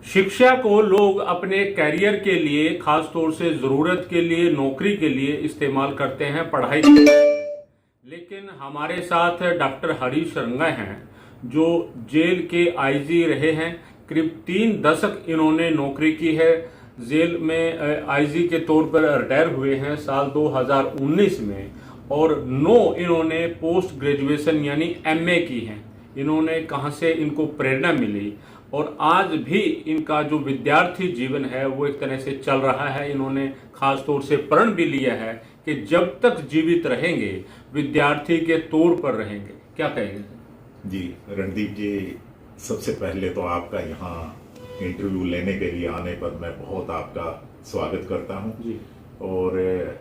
शिक्षा को लोग अपने करियर के लिए, खास तौर से जरूरत के लिए, नौकरी के लिए इस्तेमाल करते हैं, पढ़ाई के लिए। लेकिन हमारे साथ डॉक्टर हरीश रंगा हैं, जो जेल के आईजी रहे हैं। करीब 3 दशक इन्होंने नौकरी की है। जेल में आईजी के तौर पर रिटायर हुए हैं साल 2019 में, और 9 इन्होंने पोस्ट ग्रेजुएशन यानी एमए की है। इन्होंने कहां से इनको प्रेरणा मिली, और आज भी इनका जो विद्यार्थी जीवन है वो एक तरह से चल रहा है। इन्होंने खास तौर से प्रण भी लिया है कि जब तक जीवित रहेंगे विद्यार्थी के तौर पर रहेंगे। क्या कहेंगे? जी रणदीप जी, सबसे पहले तो आपका यहाँ इंटरव्यू लेने के लिए आने पर मैं बहुत आपका स्वागत करता हूँ जी। और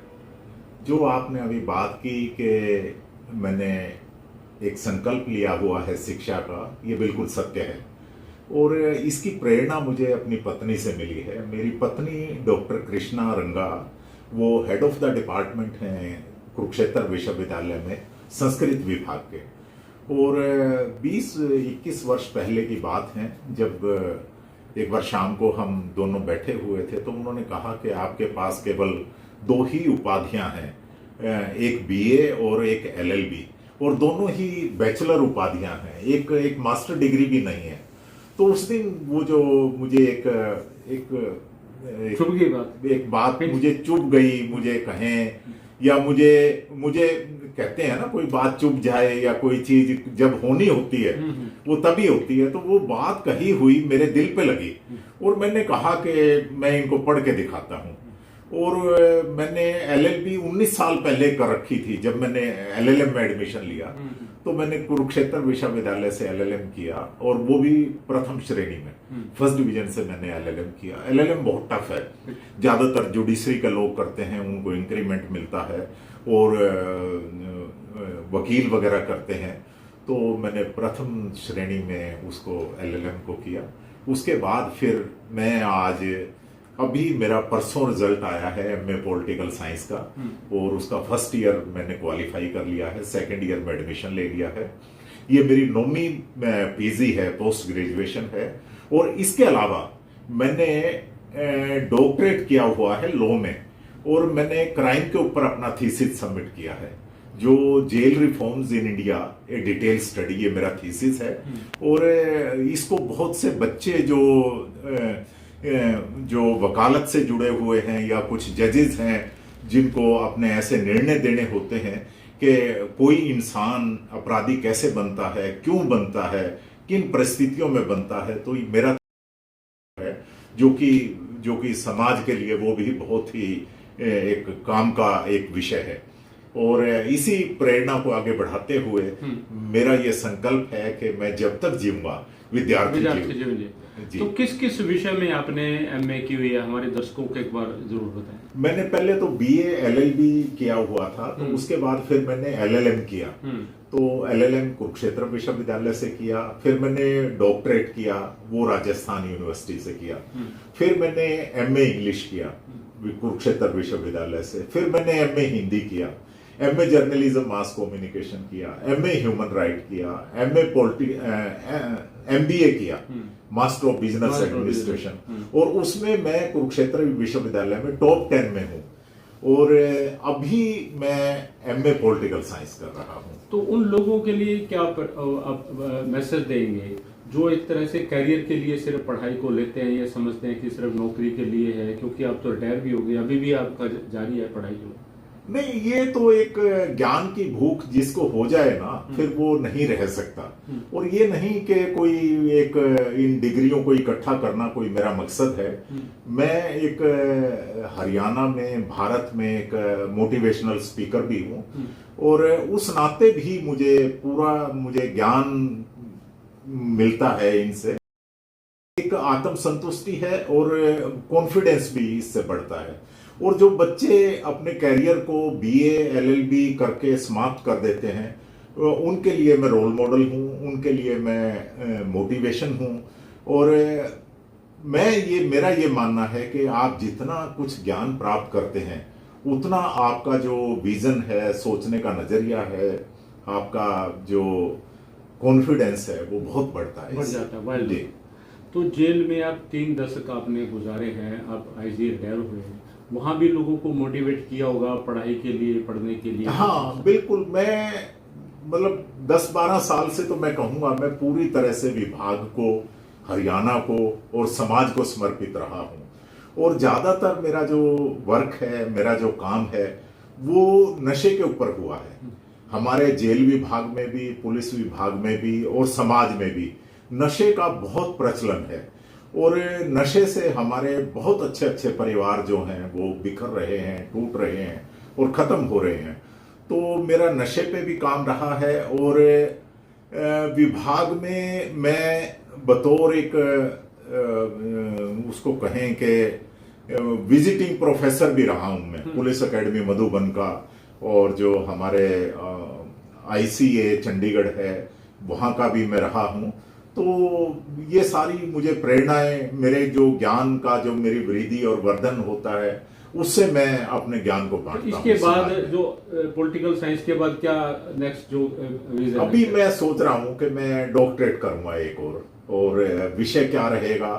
जो आपने अभी बात की कि मैंने एक संकल्प लिया हुआ है शिक्षा का, ये बिल्कुल सत्य है। और इसकी प्रेरणा मुझे अपनी पत्नी से मिली है। मेरी पत्नी डॉक्टर कृष्णा रंगा, वो हेड ऑफ द डिपार्टमेंट हैं कुरुक्षेत्र विश्वविद्यालय में संस्कृत विभाग के। और 20-21 वर्ष पहले की बात है, जब एक बार शाम को हम दोनों बैठे हुए थे तो उन्होंने कहा कि आपके पास केवल 2 ही उपाधियां हैं, एक बीए और एक एलएलबी, और दोनों ही बैचलर उपाधियां हैं, एक मास्टर डिग्री भी नहीं है। तो उस दिन वो जो मुझे एक बात मुझे चुभ गई, मुझे कहें या मुझे कहते हैं ना, कोई बात चुभ जाए या कोई चीज जब होनी होती है वो तभी होती है। तो वो बात कही हुई मेरे दिल पे लगी, और मैंने कहा कि मैं इनको पढ़ के दिखाता हूँ। और मैंने एलएलबी 19 साल पहले कर रखी थी। जब मैंने एलएलएम में एडमिशन लिया तो मैंने कुरुक्षेत्र विश्वविद्यालय से एलएलएम किया, और वो भी प्रथम श्रेणी में, फर्स्ट डिवीजन से मैंने एलएलएम किया। एलएलएम बहुत टफ है, ज्यादातर जुडिशरी के लोग करते हैं, उनको इंक्रीमेंट मिलता है, और वकील वगैरह करते हैं। तो मैंने प्रथम श्रेणी में उसको एलएलएम को किया। उसके बाद फिर मैं आज अभी मेरा परसों रिजल्ट आया है एमए पॉलिटिकल साइंस का, और उसका फर्स्ट ईयर मैंने क्वालिफाई कर लिया है, सेकंड ईयर में एडमिशन ले लिया है। ये मेरी 9वीं पीजी है, पोस्ट ग्रेजुएशन है। और इसके अलावा मैंने डॉक्टरेट किया हुआ है लॉ में, और मैंने क्राइम के ऊपर अपना थीसिस सबमिट किया है, जो jail reforms in India a detail study, ये मेरा थीसिस है। और इसको बहुत से बच्चे जो वकालत से जुड़े हुए हैं या कुछ जजेस हैं, जिनको अपने ऐसे निर्णय देने होते हैं कि कोई इंसान अपराधी कैसे बनता है, क्यों बनता है, किन परिस्थितियों में बनता है, तो मेरा है जो कि समाज के लिए वो भी बहुत ही एक काम का एक विषय है। और इसी प्रेरणा को आगे बढ़ाते हुए मेरा ये संकल्प है कि मैं जब तक जीऊंगा विद्यार्थी जीवन। तो किस विषय में आपने एमए की हुई है, हमारे दर्शकों को एक बार जरूर बताएं। मैंने पहले तो बीए एलएलबी किया हुआ था, तो उसके बाद फिर मैंने एलएलएम किया। तो एलएलएम कुरुक्षेत्र विश्वविद्यालय से किया, फिर मैंने डॉक्टरेट किया, वो राजस्थान यूनिवर्सिटी से किया। फिर मैंने एमए इंग्लिश किया कुरुक्षेत्र विश्वविद्यालय से। फिर मैंने एमए हिंदी किया, एमए जर्नलिज्म मास कम्युनिकेशन किया, एमए ह्यूमन राइट किया, एमबीए किया, मास्टर ऑफ बिजनेस एडमिनिस्ट्रेशन, और उसमें मैं कुरुक्षेत्र विश्वविद्यालय में टॉप 10 में हूँ। और अभी मैं एमए पॉलिटिकल साइंस कर रहा हूँ। तो उन लोगों के लिए क्या आप मैसेज देंगे जो एक तरह से करियर के लिए सिर्फ पढ़ाई को लेते हैं, या समझते हैं कि सिर्फ नौकरी के लिए है, क्योंकि आप तो रिटायर भी हो गए, अभी भी आपका जारी है पढ़ाई? नहीं, ये तो एक ज्ञान की भूख जिसको हो जाए ना, फिर वो नहीं रह सकता। और ये नहीं कि कोई एक इन डिग्रियों को इकट्ठा करना कोई मेरा मकसद है। मैं एक हरियाणा में, भारत में एक मोटिवेशनल स्पीकर भी हूँ, और उस नाते भी मुझे ज्ञान मिलता है इनसे। एक आत्म संतुष्टि है, और कॉन्फिडेंस भी इससे बढ़ता है। और जो बच्चे अपने करियर को बीए एलएलबी करके समाप्त कर देते हैं, उनके लिए मैं रोल मॉडल हूं, उनके लिए मैं मोटिवेशन हूं। और मेरा ये मानना है कि आप जितना कुछ ज्ञान प्राप्त करते हैं, उतना आपका जो विजन है, सोचने का नजरिया है, आपका जो कॉन्फिडेंस है, वो बहुत बढ़ता है, बढ़ जाता है। तो तो जेल में आप 3 दशक आपने गुजारे हैं, आप आईजी रिटायर हुए हैं, वहाँ भी लोगों को मोटिवेट किया होगा पढ़ाई के लिए, पढ़ने के लिए? हाँ बिल्कुल, मैं मतलब 10-12 साल से तो मैं कहूँगा मैं पूरी तरह से विभाग को, हरियाणा को और समाज को समर्पित रहा हूँ। और ज़्यादातर मेरा जो वर्क है, मेरा जो काम है, वो नशे के ऊपर हुआ है। हमारे जेल विभाग में भी, पुलिस विभाग में भी और समाज में भी नशे का बहुत प्रचलन है। और नशे से हमारे बहुत अच्छे अच्छे परिवार जो हैं वो बिखर रहे हैं, टूट रहे हैं और ख़त्म हो रहे हैं। तो मेरा नशे पे भी काम रहा है। और विभाग में मैं बतौर एक उसको कहें कि विजिटिंग प्रोफेसर भी रहा हूं मैं, पुलिस एकेडमी मधुबन का, और जो हमारे ICA चंडीगढ़ है वहाँ का भी मैं रहा हूँ। तो ये सारी मुझे प्रेरणाएं, मेरे जो ज्ञान का जो मेरी वृद्धि और वर्धन होता है उससे मैं अपने ज्ञान को बांटता हूँ। इसके बाद जो पॉलिटिकल साइंस के बाद क्या नेक्स्ट जो विजन? अभी मैं सोच रहा हूँ कि मैं डॉक्टरेट करूँगा एक और विषय क्या रहेगा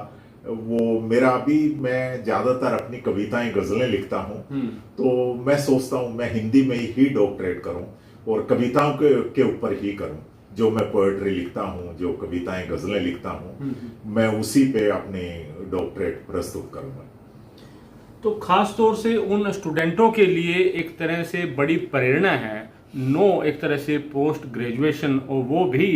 वो मेरा। अभी मैं ज्यादातर अपनी कविताएं, गजलें लिखता हूँ, तो मैं सोचता हूँ मैं हिंदी में ही डॉक्टरेट करूँ और कविताओं के ऊपर ही करूँ। जो मैं पोएट्री लिखता हूँ, जो कविताएं, गजलें लिखता हूँ, मैं उसी पे अपनी डॉक्टरेट प्रस्तुत करूँगा। तो खास तौर से उन स्टूडेंटों के लिए एक तरह से बड़ी प्रेरणा है, एक तरह से पोस्ट ग्रेजुएशन, और वो भी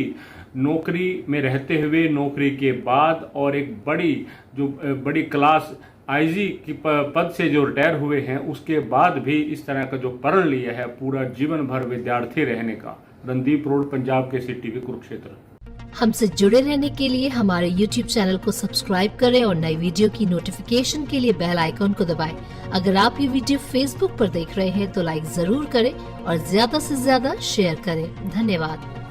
नौकरी में रहते हुए, नौकरी के बाद, और एक बड़ी क्लास आईजी की पद से जो रिटायर हुए हैं उसके बाद भी इस तरह का जो प्रण लिया है पूरा जीवन भर विद्यार्थी रहने का। Randeep road, Punjab Kesari TV, Kurukshetra. हमसे जुड़े रहने के लिए हमारे YouTube चैनल को सब्सक्राइब करें और नई वीडियो की नोटिफिकेशन के लिए बेल आइकॉन को दबाएं। अगर आप ये वीडियो Facebook पर देख रहे हैं तो लाइक जरूर करें और ज्यादा से ज्यादा शेयर करें। धन्यवाद।